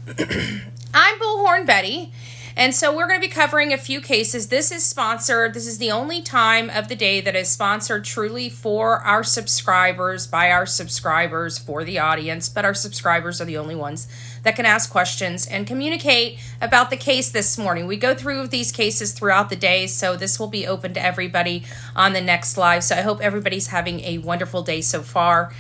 I'm Bullhorn Betty, and so we're going to be covering a few cases. This is sponsored. This is the only time of the day that is sponsored truly for our subscribers, by our subscribers, for the audience, but our subscribers are the only ones that can ask questions and communicate about the case this morning. We go through these cases throughout the day, so this will be open to everybody on the next live. So I hope everybody's having a wonderful day so far.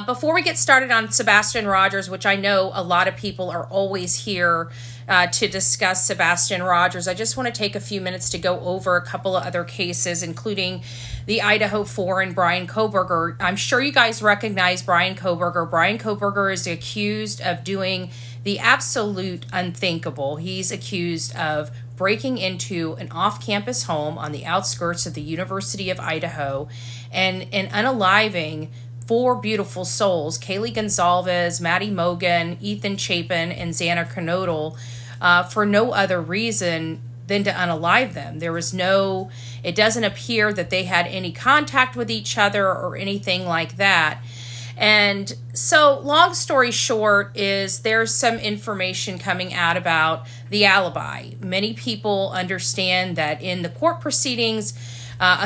Before we get started on Sebastian Rogers, which I know a lot of people are always here to discuss Sebastian Rogers, I just want to take a few minutes to go over a couple of other cases, including the Idaho 4 and Brian Kohberger. I'm sure you guys recognize Brian Kohberger. Brian Kohberger is accused of doing the absolute unthinkable. He's accused of breaking into an off-campus home on the outskirts of the University of Idaho and unaliving 4 beautiful souls: Kaylee Gonzalez, Maddie Mogan, Ethan Chapin, and Xana Kernodle, for no other reason than to unalive them. It doesn't appear that they had any contact with each other or anything like that. And so, long story short, is there's some information coming out about the alibi. Many people understand that in the court proceedings,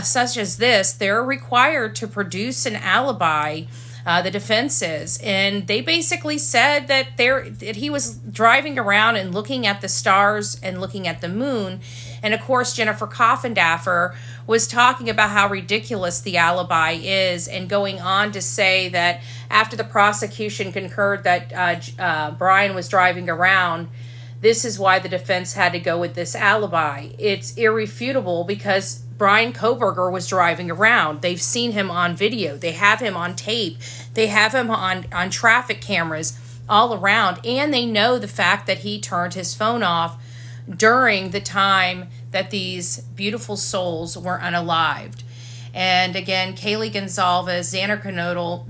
such as this, they're required to produce an alibi, the defense is, and they basically said that he was driving around and looking at the stars and looking at the moon. And of course, Jennifer Coffindaffer was talking about how ridiculous the alibi is, and going on to say that after the prosecution concurred that Brian was driving around, this is why the defense had to go with this alibi. It's irrefutable because Brian Kohberger was driving around. They've seen him on video. They have him on tape. They have him on traffic cameras all around. And they know the fact that he turned his phone off during the time that these beautiful souls were unalived. And again, Kaylee Gonzalez, Xana Kernodle,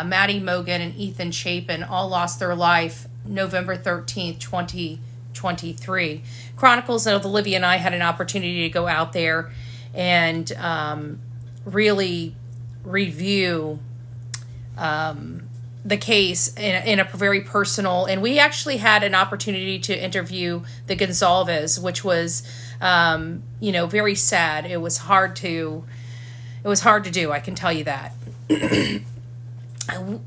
Maddie Mogan, and Ethan Chapin all lost their life November 13th, 2023. Chronicles of Olivia and I had an opportunity to go out there and really review the case in a very personal, and we actually had an opportunity to interview the Gonzalez, which was very sad. It was hard to do, I can tell you that.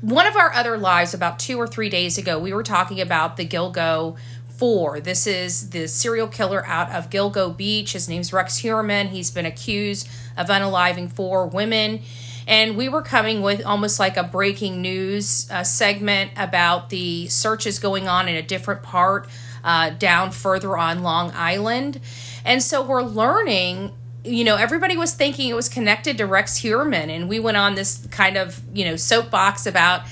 One of our other lives about 2 or 3 days ago, we were talking about the Gilgo 4. This is the serial killer out of Gilgo Beach. His name's Rex Heuermann. He's been accused of unaliving 4 women. And we were coming with almost like a breaking news segment about the searches going on in a different part down further on Long Island. And so we're learning, everybody was thinking it was connected to Rex Heuermann. And we went on this kind of, soapbox about,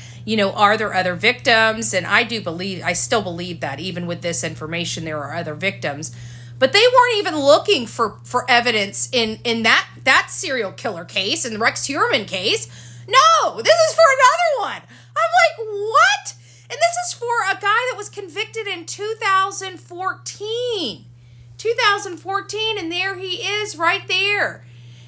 are there other victims? And I still believe that even with this information, there are other victims. But they weren't even looking for evidence in that serial killer case, in the Rex Heuermann case. No, this is for another one. I'm like, what? And this is for a guy that was convicted in 2014. 2014, and there he is right there.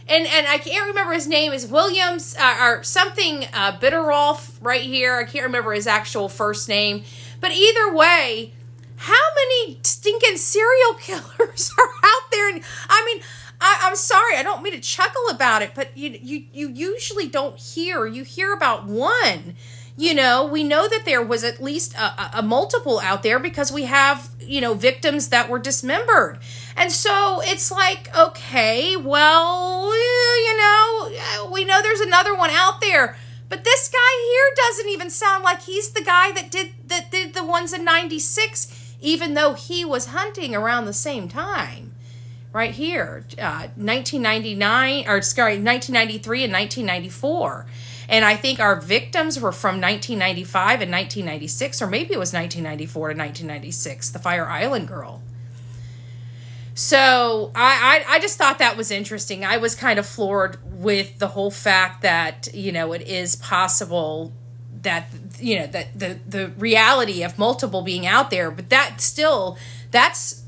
And I can't remember his name is Williams or something Bitterolf right here. I can't remember his actual first name. But either way, how many stinking serial killers are out there? And I mean, I'm sorry, I don't mean to chuckle about it, but you usually don't hear. You hear about one. We know that there was at least a multiple out there because we have, victims that were dismembered. And so it's like, okay, well, we know there's another one out there. But this guy here doesn't even sound like he's the guy that did the ones in 96, even though he was hunting around the same time. Right here, 1993 and 1994. And I think our victims were from 1995 and 1996, or maybe it was 1994 to 1996, the Fire Island girl. So I just thought that was interesting. I was kind of floored with the whole fact that, it is possible that, that the reality of multiple being out there, but that's two. That's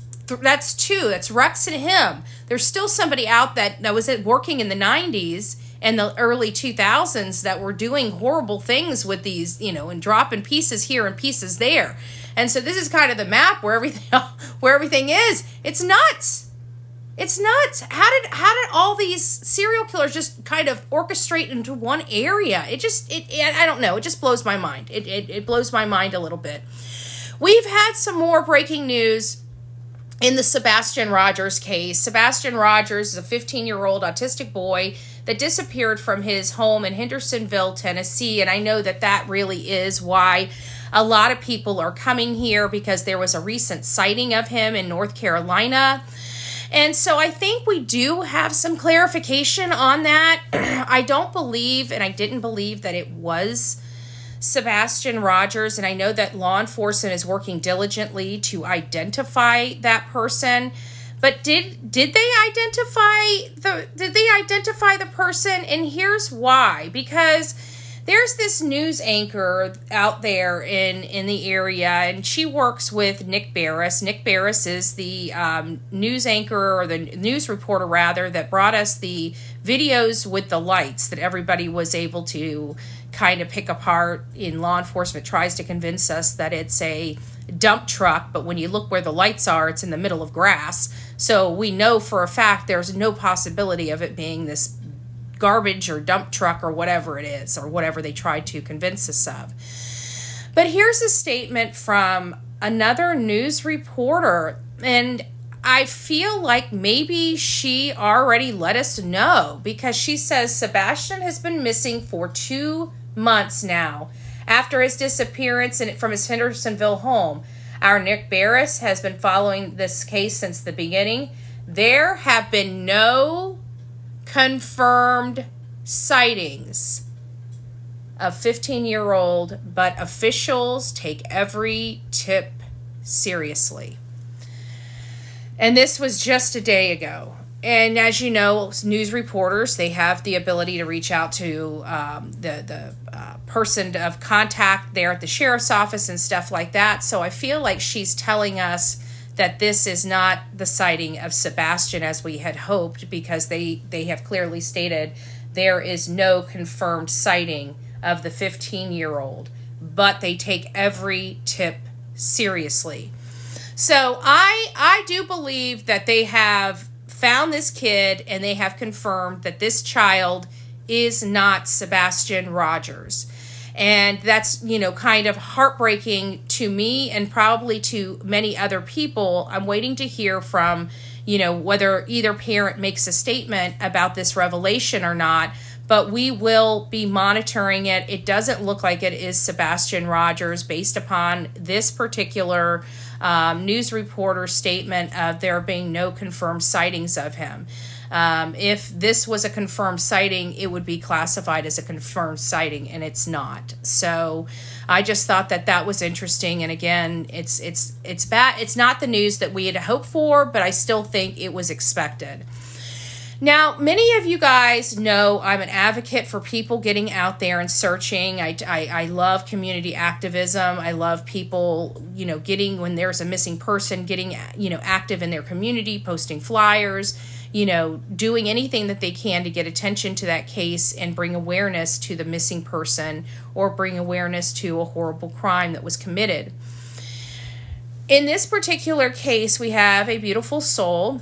Rex and him. There's still somebody out that was working in the 90s and the early 2000s that were doing horrible things with these, and dropping pieces here and pieces there. And so this is kind of the map where everything is. It's nuts. It's nuts. How did all these serial killers just kind of orchestrate into one area? I don't know. It just blows my mind. It blows my mind a little bit. We've had some more breaking news in the Sebastian Rogers case. Sebastian Rogers is a 15-year-old autistic boy that disappeared from his home in Hendersonville, Tennessee. And I know that really is why a lot of people are coming here, because there was a recent sighting of him in North Carolina. And so I think we do have some clarification on that. I don't believe, and I didn't believe, that it was Sebastian Rogers. And I know that law enforcement is working diligently to identify that person. But did they identify the person? And here's why. Because there's this news anchor out there in the area, and she works with Nick Barris. Nick Barris is the news anchor, or the news reporter rather, that brought us the videos with the lights that everybody was able to kind of pick apart. In law enforcement tries to convince us that it's a dump truck, but when you look where the lights are, it's in the middle of grass. So we know for a fact there's no possibility of it being this garbage or dump truck or whatever it is, or whatever they tried to convince us of. But here's a statement from another news reporter, and I feel like maybe she already let us know, because she says Sebastian has been missing for 2 months now after his disappearance from his Hendersonville home. Our Nick Barris has been following this case since the beginning. There have been no confirmed sightings of 15-year-old, but officials take every tip seriously. And this was just a day ago. And as you know, news reporters, they have the ability to reach out to the person of contact there at the sheriff's office and stuff like that. So I feel like she's telling us that this is not the sighting of Sebastian as we had hoped, because they have clearly stated there is no confirmed sighting of the 15-year-old, but they take every tip seriously. So I do believe that they have found this kid, and they have confirmed that this child is not Sebastian Rogers. And that's, kind of heartbreaking to me, and probably to many other people. I'm waiting to hear from, whether either parent makes a statement about this revelation or not, but we will be monitoring it. It doesn't look like it is Sebastian Rogers based upon this particular news reporter statement of there being no confirmed sightings of him. If this was a confirmed sighting, it would be classified as a confirmed sighting, and it's not. So I just thought that was interesting. And again, it's bad. It's not the news that we had hoped for, but I still think it was expected. Now, many of you guys know I'm an advocate for people getting out there and searching. I love community activism. I love people, getting, when there's a missing person, getting, active in their community, posting flyers, doing anything that they can to get attention to that case and bring awareness to the missing person, or bring awareness to a horrible crime that was committed. In this particular case, we have a beautiful soul,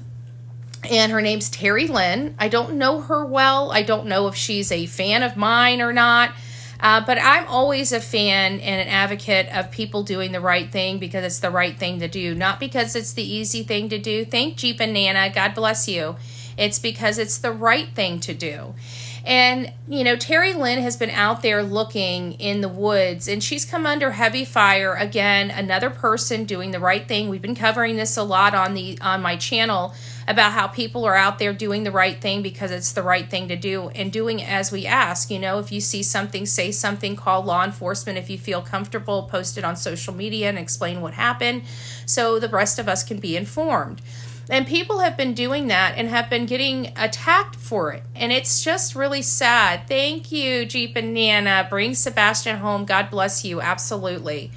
and her name's Terry Lynn. I don't know her well. I don't know if she's a fan of mine or not. But I'm always a fan and an advocate of people doing the right thing because it's the right thing to do, not because it's the easy thing to do. Thank Jeep and Nana. God bless you. It's because it's the right thing to do. And, Terry Lynn has been out there looking in the woods, and she's come under heavy fire. Again, another person doing the right thing. We've been covering this a lot on my channel about how people are out there doing the right thing because it's the right thing to do, and doing as we ask. If you see something, say something, call law enforcement. If you feel comfortable, post it on social media and explain what happened so the rest of us can be informed. And people have been doing that and have been getting attacked for it. And it's just really sad. Thank you, Jeep and Nana. Bring Sebastian home. God bless you. Absolutely.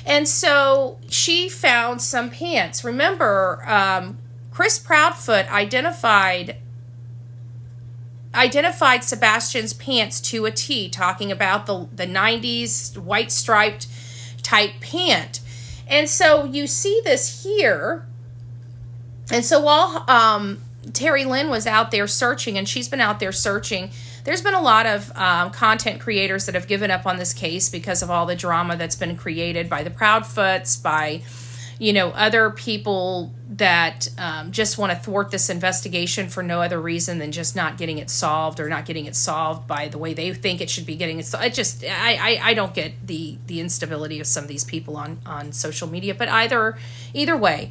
And so she found some pants. Remember, Chris Proudfoot identified Sebastian's pants to a T, talking about the 90s white striped type pant. And so you see this here. And so while Terry Lynn was out there searching, and she's been out there searching, there's been a lot of content creators that have given up on this case because of all the drama that's been created by the Proudfoots, by, other people that just want to thwart this investigation for no other reason than just not getting it solved, or not getting it solved by the way they think it should be getting it solved. I don't get the instability of some of these people on social media, but either way,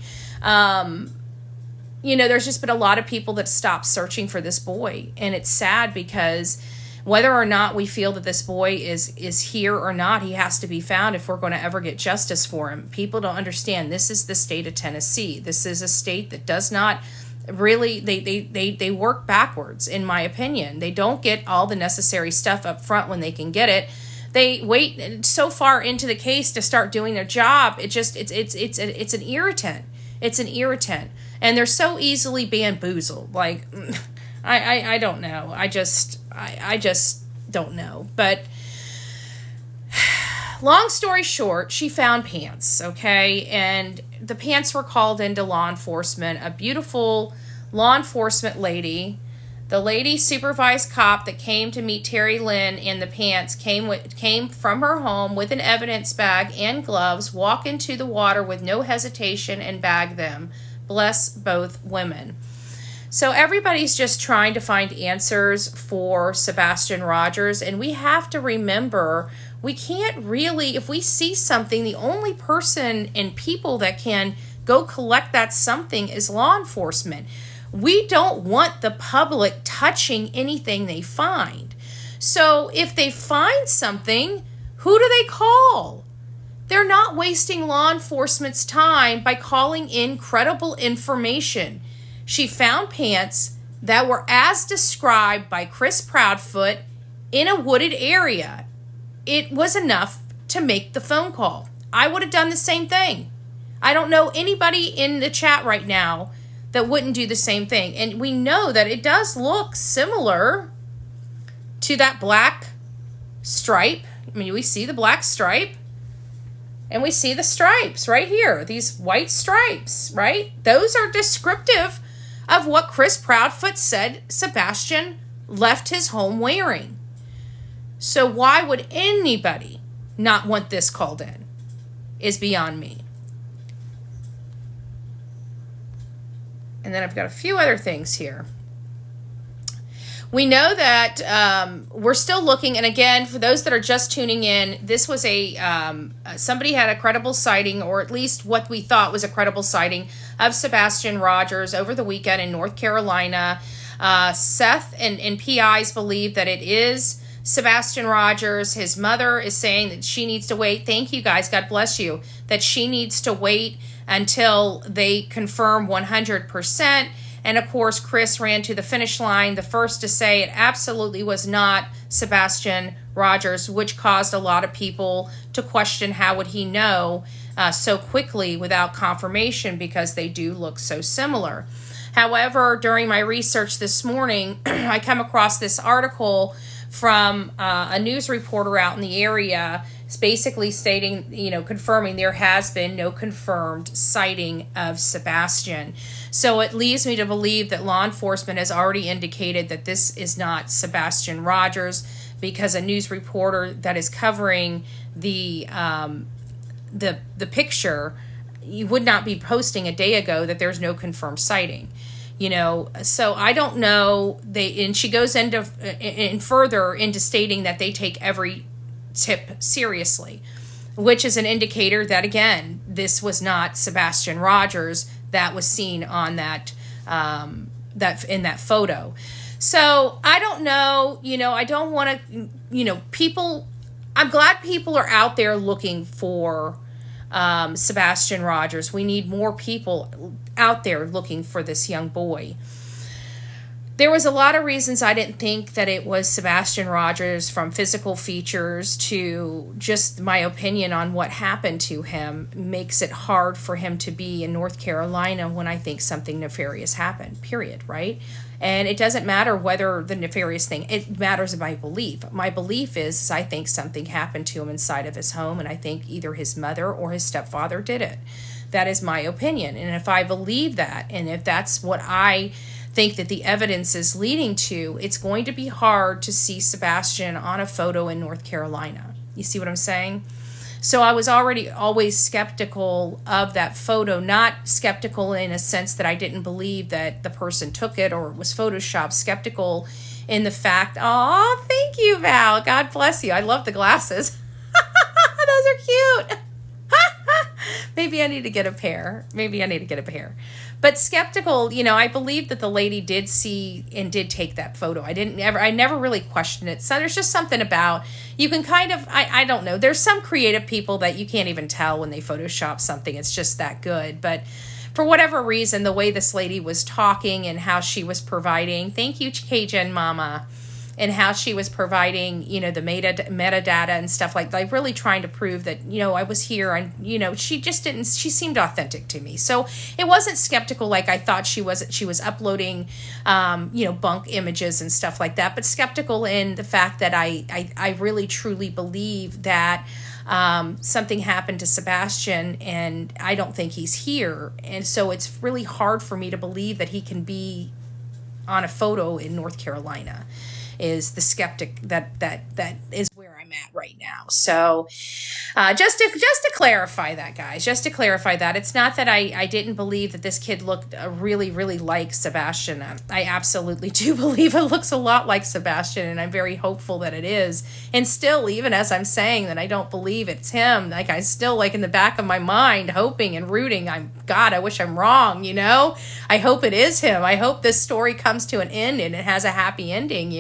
there's just been a lot of people that stopped searching for this boy. And it's sad because whether or not we feel that this boy is here or not, he has to be found if we're going to ever get justice for him. People don't understand. This is the state of Tennessee. This is a state that does not really, they work backwards, in my opinion. They don't get all the necessary stuff up front when they can get it. They wait so far into the case to start doing their job. It's an irritant. It's an irritant. And they're so easily bamboozled. Like, I don't know. I just don't know. But long story short, she found pants, okay? And the pants were called into law enforcement. A beautiful law enforcement lady, the lady supervised cop that came to meet Terry Lynn in the pants, came from her home with an evidence bag and gloves, walk into the water with no hesitation and bag them. Bless both women. So everybody's just trying to find answers for Sebastian Rogers, and we have to remember, we can't really, if we see something, the only person and people that can go collect that something is law enforcement. We don't want the public touching anything they find. So if they find something, who do they call? They're not wasting law enforcement's time by calling in credible information. She found pants that were as described by Chris Proudfoot in a wooded area. It was enough to make the phone call. I would have done the same thing. I don't know anybody in the chat right now that wouldn't do the same thing. And we know that it does look similar to that black stripe. I mean, we see the black stripe. And we see the stripes right here, these white stripes, right? Those are descriptive of what Chris Proudfoot said Sebastian left his home wearing. So why would anybody not want this called in is beyond me. And then I've got a few other things here. We know that we're still looking, and again, for those that are just tuning in, this was somebody had a credible sighting, or at least what we thought was a credible sighting of Sebastian Rogers over the weekend in North Carolina. Seth and PIs believe that it is Sebastian Rogers. His mother is saying that she needs to wait. Thank you guys, God bless you, that she needs to wait until they confirm 100%. And of course, Chris ran to the finish line, the first to say it absolutely was not Sebastian Rogers, which caused a lot of people to question how would he know so quickly without confirmation, because they do look so similar. However, during my research this morning, I come across this article from a news reporter out in the area. It's basically stating, confirming there has been no confirmed sighting of Sebastian. So it leads me to believe that law enforcement has already indicated that this is not Sebastian Rogers, because a news reporter that is covering the picture, you would not be posting a day ago that there's no confirmed sighting. So I don't know. And she goes further into stating that they take every tip seriously, which is an indicator that, again, this was not Sebastian Rogers that was seen on that in that photo. So I don't know. I don't want to. People. I'm glad people are out there looking for Sebastian Rogers. We need more people out there looking for this young boy. There was a lot of reasons I didn't think that it was Sebastian Rogers, from physical features to just my opinion on what happened to him makes it hard for him to be in North Carolina when I think something nefarious happened, period, right? And it doesn't matter whether the nefarious thing, it matters my belief. My belief is I think something happened to him inside of his home, and I think either his mother or his stepfather did it. That is my opinion. And if I believe that, and if that's what I think that the evidence is leading to, it's going to be hard to see Sebastian on a photo in North Carolina. You see what I'm saying? So I was already always skeptical of that photo, not skeptical in a sense that I didn't believe that the person took it or it was Photoshopped, skeptical in the fact, oh, thank you, Val. God bless you. I love the glasses. Those are cute. Maybe I need to get a pair. But skeptical, I believe that the lady did see and did take that photo. I never really questioned it. So there's just something about, you can kind of, I don't know. There's some creative people that you can't even tell when they Photoshop something. It's just that good. But for whatever reason, the way this lady was talking and how she was providing, thank you, Cajun Mama, and how she was providing, the metadata and stuff like really trying to prove that, I was here, and, she seemed authentic to me. So it wasn't skeptical like I thought she was uploading, bunk images and stuff like that, but skeptical in the fact that I really truly believe that something happened to Sebastian, and I don't think he's here. And so it's really hard for me to believe that he can be on a photo in North Carolina. Is the skeptic that is where I'm at right now. So just to clarify that, guys, it's not that I didn't believe that this kid looked really, really like Sebastian. I absolutely do believe it looks a lot like Sebastian, and I'm very hopeful that it is. And still, even as I'm saying that I don't believe it's him, like I still, like in the back of my mind, hoping and rooting, I wish I'm wrong, I hope it is him. I hope this story comes to an end and it has a happy ending,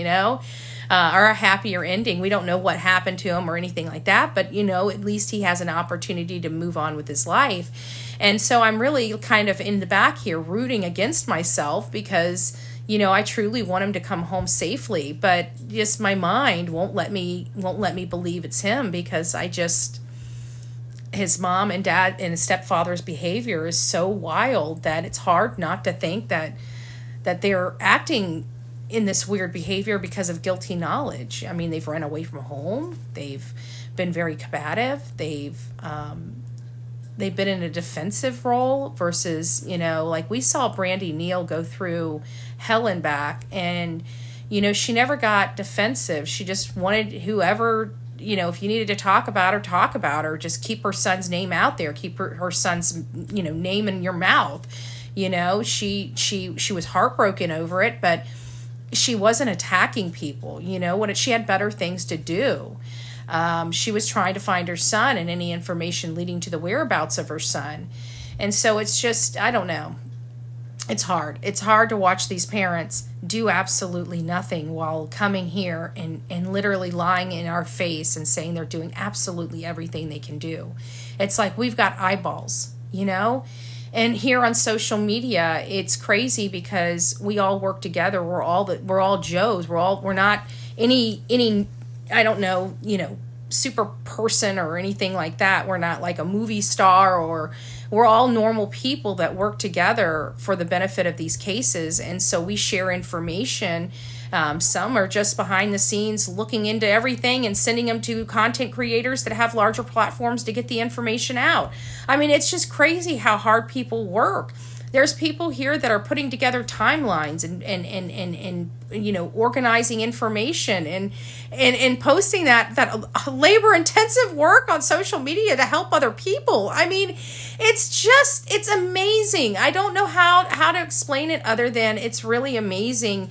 or a happier ending. We don't know what happened to him or anything like that, but at least he has an opportunity to move on with his life. And so I'm really kind of in the back here rooting against myself because I truly want him to come home safely, but just my mind won't let me believe it's him, because his mom and dad and his stepfather's behavior is so wild that it's hard not to think that they're acting in this weird behavior because of guilty knowledge. I mean, they've run away from home. They've been very combative. They've been in a defensive role versus, like we saw Brandy Neal go through hell and back, and, she never got defensive. She just wanted whoever, if you needed to talk about her, just keep her son's name out there, keep her son's, name in your mouth. She was heartbroken over it, but she wasn't attacking people, when she had better things to do. She was trying to find her son and any information leading to the whereabouts of her son. And so it's just, I don't know. It's hard. It's hard to watch these parents do absolutely nothing while coming here and literally lying in our face and saying they're doing absolutely everything they can do. It's like we've got eyeballs, And here on social media, it's crazy because we all work together. We're all Joes. We're not any I don't know, super person or anything like that. We're not like a movie star, or we're all normal people that work together for the benefit of these cases. And so we share information. Some are just behind the scenes looking into everything and sending them to content creators that have larger platforms to get the information out. I mean, it's just crazy how hard people work. There's people here that are putting together timelines and organizing information and posting that labor intensive work on social media to help other people. I mean, it's amazing. I don't know how to explain it other than it's really amazing.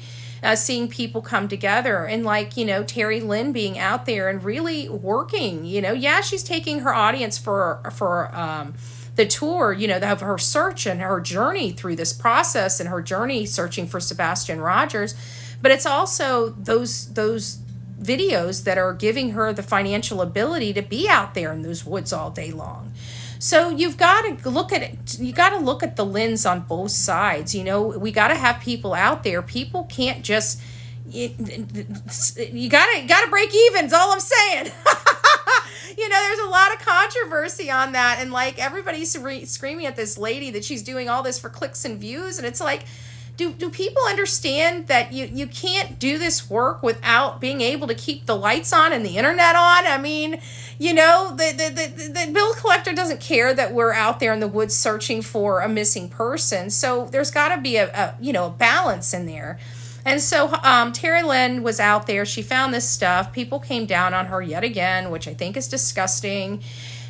Seeing people come together and Terry Lynn being out there and really working, she's taking her audience for the tour, of her search and her journey through this process and her journey searching for Sebastian Rogers. But it's also those videos that are giving her the financial ability to be out there in those woods all day long. So you've got to look at it, you got to look at the lens on both sides. You know, we got to have people out there. People can't just, you gotta break even, is all I'm saying. You know, there's a lot of controversy on that, and like everybody's screaming at this lady that she's doing all this for clicks and views, and it's like, do people understand that you can't do this work without being able to keep the lights on and the internet on? I mean, you know, the bill collector doesn't care that we're out there in the woods searching for a missing person, so there's got to be a balance in there. And so Terry Lynn was out there. She found this stuff. People came down on her yet again, which I think is disgusting.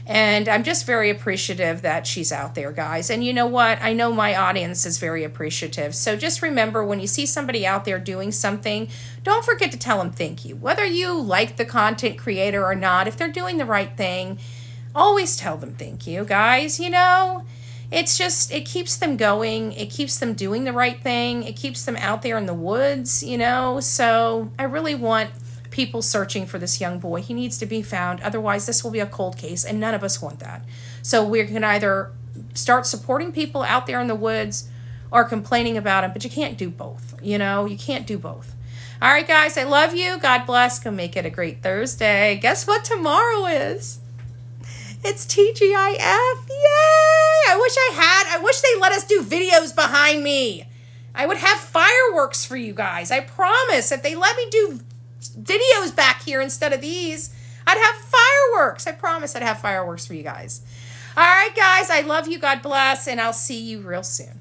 And I'm just very appreciative that she's out there, guys. And you know what? I know my audience is very appreciative. So just remember, when you see somebody out there doing something, don't forget to tell them thank you. Whether you like the content creator or not, if they're doing the right thing, always tell them thank you, guys. You know, it's just, it keeps them going. It keeps them doing the right thing. It keeps them out there in the woods, you know. So I really want people searching for this young boy. He needs to be found. Otherwise, this will be a cold case, and none of us want that. So we can either start supporting people out there in the woods or complaining about them, but you can't do both. You know, you can't do both. All right, guys, I love you. God bless. Go make it a great Thursday. Guess what tomorrow is? It's TGIF. Yay! I wish they let us do videos behind me. I would have fireworks for you guys. I promise. If they let me do videos back here instead of these, I'd have fireworks. I promise I'd have fireworks for you guys. All right, guys, I love you. God bless, and I'll see you real soon.